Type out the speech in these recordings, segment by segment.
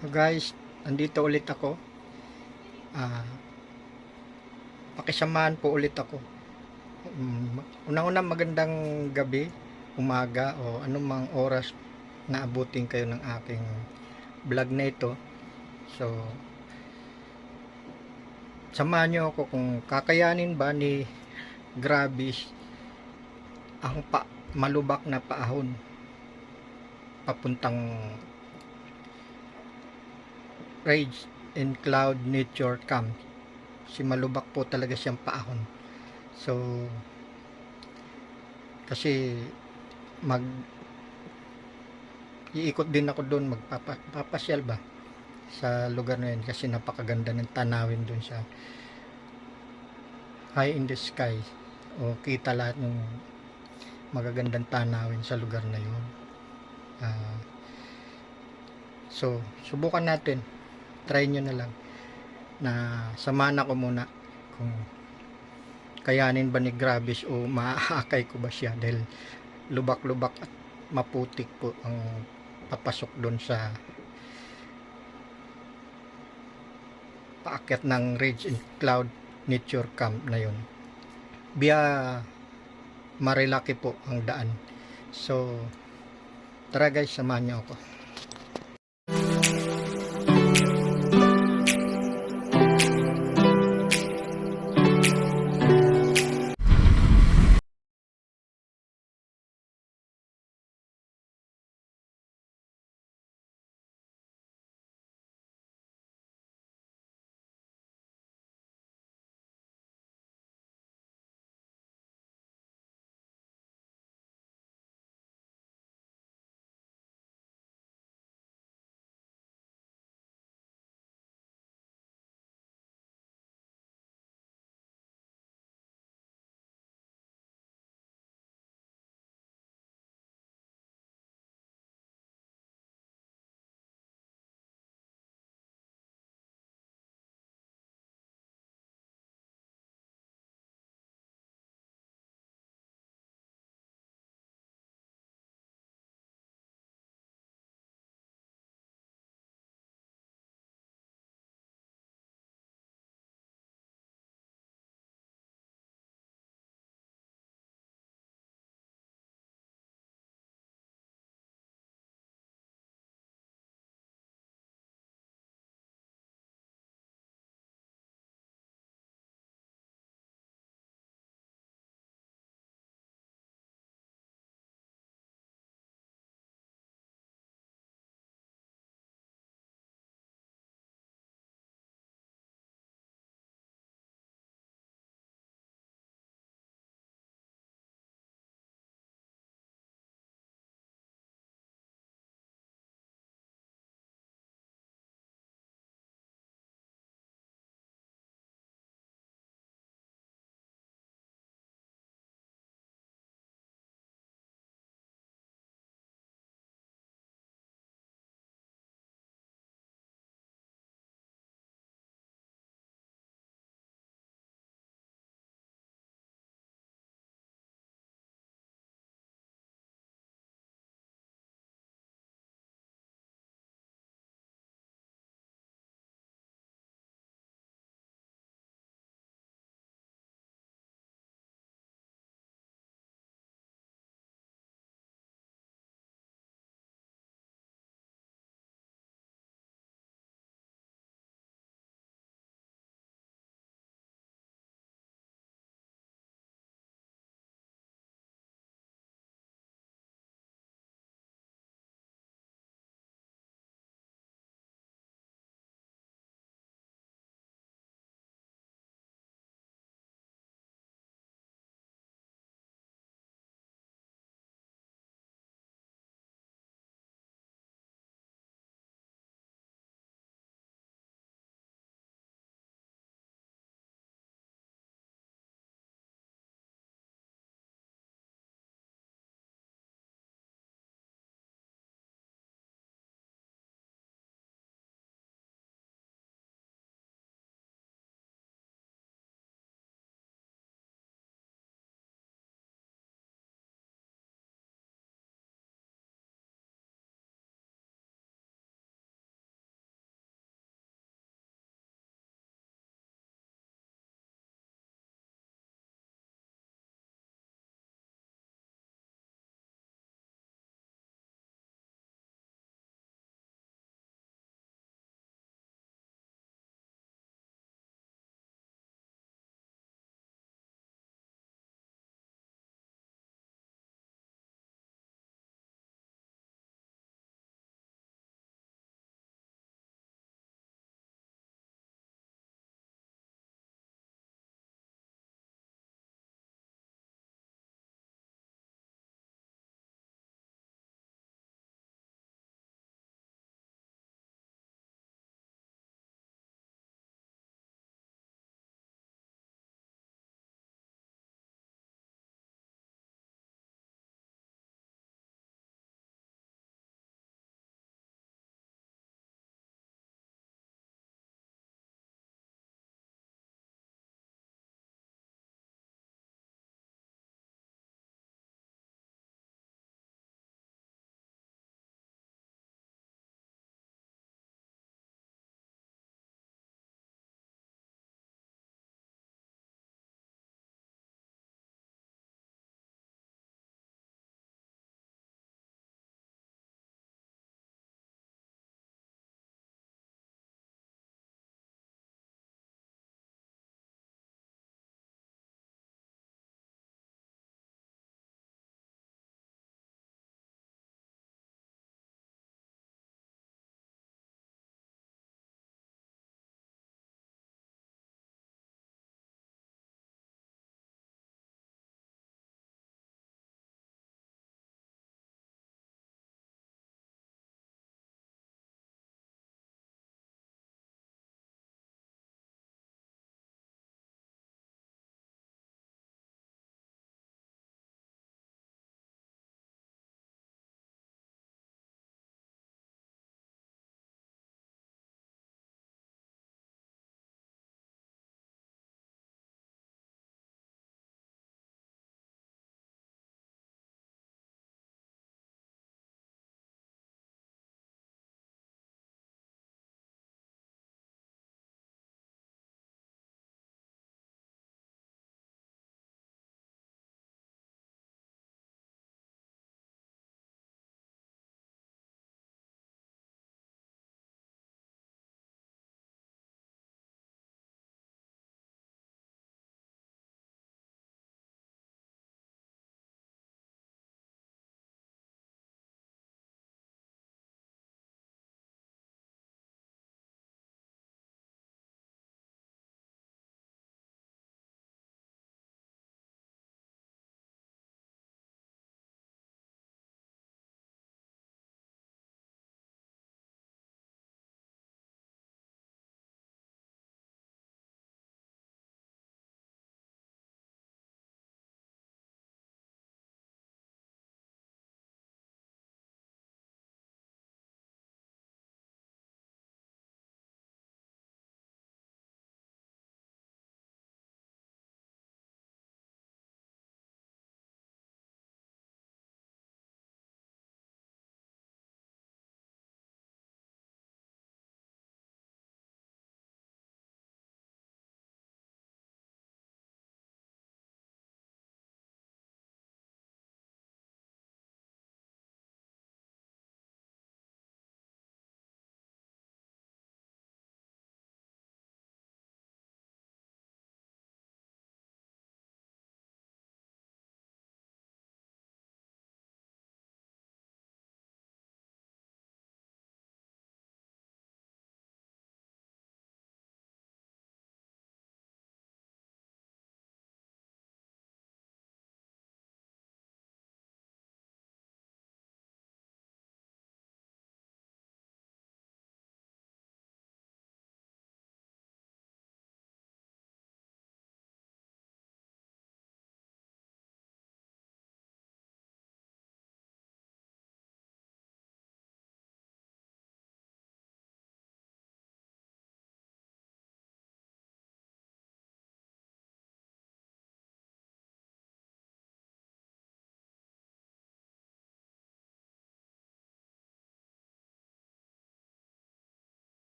So guys, andito ulit ako. Ah, pakisamahan po ulit ako. Unang-una magandang gabi, umaga o anumang oras na abutin kayo ng aking vlog na ito. So, samahan nyo ako kung kakayanin ba ni Gravis ang malubak na paahon papuntang Rage and Cloud Nature Camp. Si malubak po talaga siyang paahon. So, kasi mag iikot din ako doon, magpapasyal ba sa lugar na yun kasi napakaganda ng tanawin doon sa high in the sky, o kita lahat ng magagandang tanawin sa lugar na yun. So subukan natin, try nyo na lang na samahan ako muna kung kayanin ba ni Gravis o maaakay ko ba siya, dahil lubak-lubak at maputik po ang papasok doon sa paakyat ng Ridge and Cloud Nature Camp na yun. Via Marilaki po ang daan. So tara guys, samahan nyo ako.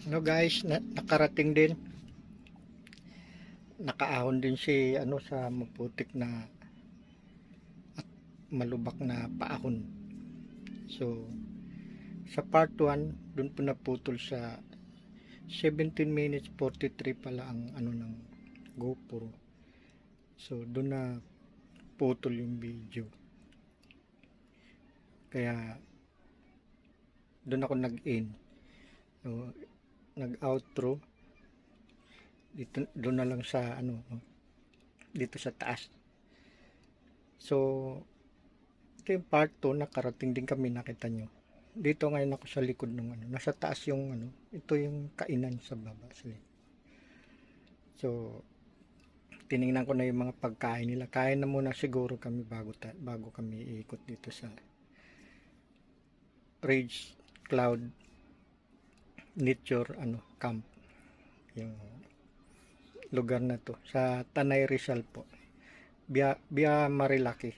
No guys, nakarating din. Nakaahon din si ano sa maputik na at malubak na paahon. So sa part 1, doon po naputol sa 17 minutes 43 pala ang ano ng GoPro. So doon na putol yung video. Kaya doon ako nag-end. So, nag-outro dito, doon na lang sa ano, dito sa taas. So ito yung part 2, nakarating din kami, nakita nyo. Dito ngayon ako sa likod ng ano, nasa taas yung ano, ito yung kainan sa baba sa likod. So tiningnan ko na yung mga pagkain nila. Kain na muna siguro kami bago kami ikot dito sa Rage Cloud Nature ano camp, yung lugar na to sa Tanay Rizal po, Via Marilaki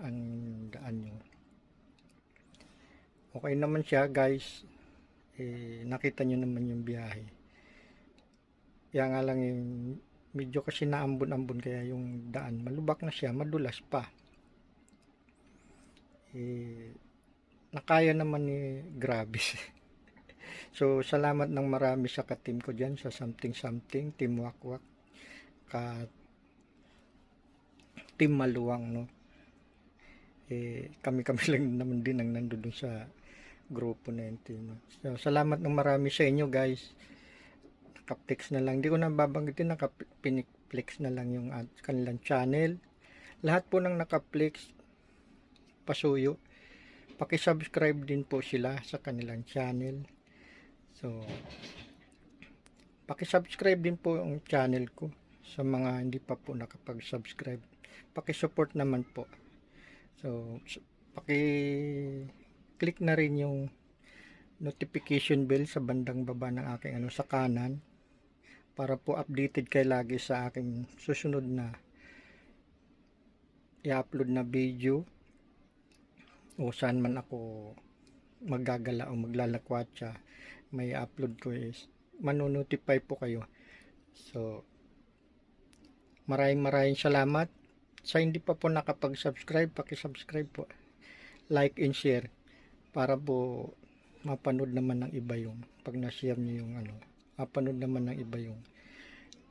ang daan nyo. Okay naman siya guys, nakita nyo naman yung biyahe. Kaya nga lang yung medyo kasi naambon-ambon, kaya yung daan malubak na siya, madulas pa. Nakaya naman ni Gravis. So salamat ng marami sa ka-team ko dyan sa something team Wakwak, ka team Maluwang, no. Kami lang naman din ang nandoon sa grupo na yun, no? So salamat ng marami sa inyo guys. Nakaplex na lang, hindi ko na babanggitin, nakapiniplex na lang yung kanilang channel. Lahat po ng nakaplex pasuyo, paki-subscribe din po sila sa kanilang channel. So paki-subscribe din po yung channel ko sa mga hindi pa po nakapag-subscribe. Paki-support naman po. So paki-click na rin yung notification bell sa bandang baba ng aking ano sa kanan, para po updated kayo lagi sa aking susunod na i-upload na video, o saan man ako magagala o maglalakwatsa, may upload ko is manonotify po kayo. So maraming salamat. Sa hindi pa po nakapag-subscribe, paki-subscribe po, like and share, para po mapanood naman ng iba yung pag na-share niyo yung ano, mapanood naman ng iba yung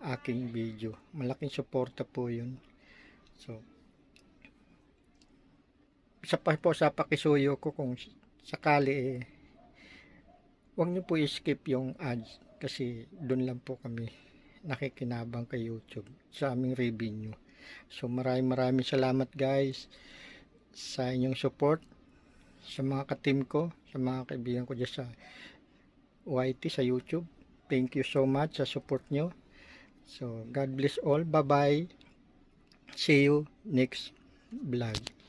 aking video. Malaking suporta po yun. So isa pa po sa pakisuyo ko, kung sakali huwag nyo po i-skip yung ads, kasi doon lang po kami nakikinabang kay YouTube sa aming revenue. So maraming salamat guys sa inyong support, sa mga ka-team ko, sa mga kaibigan ko dyan sa YT sa YouTube. Thank you so much sa support nyo. So God bless all. Bye bye. See you next vlog.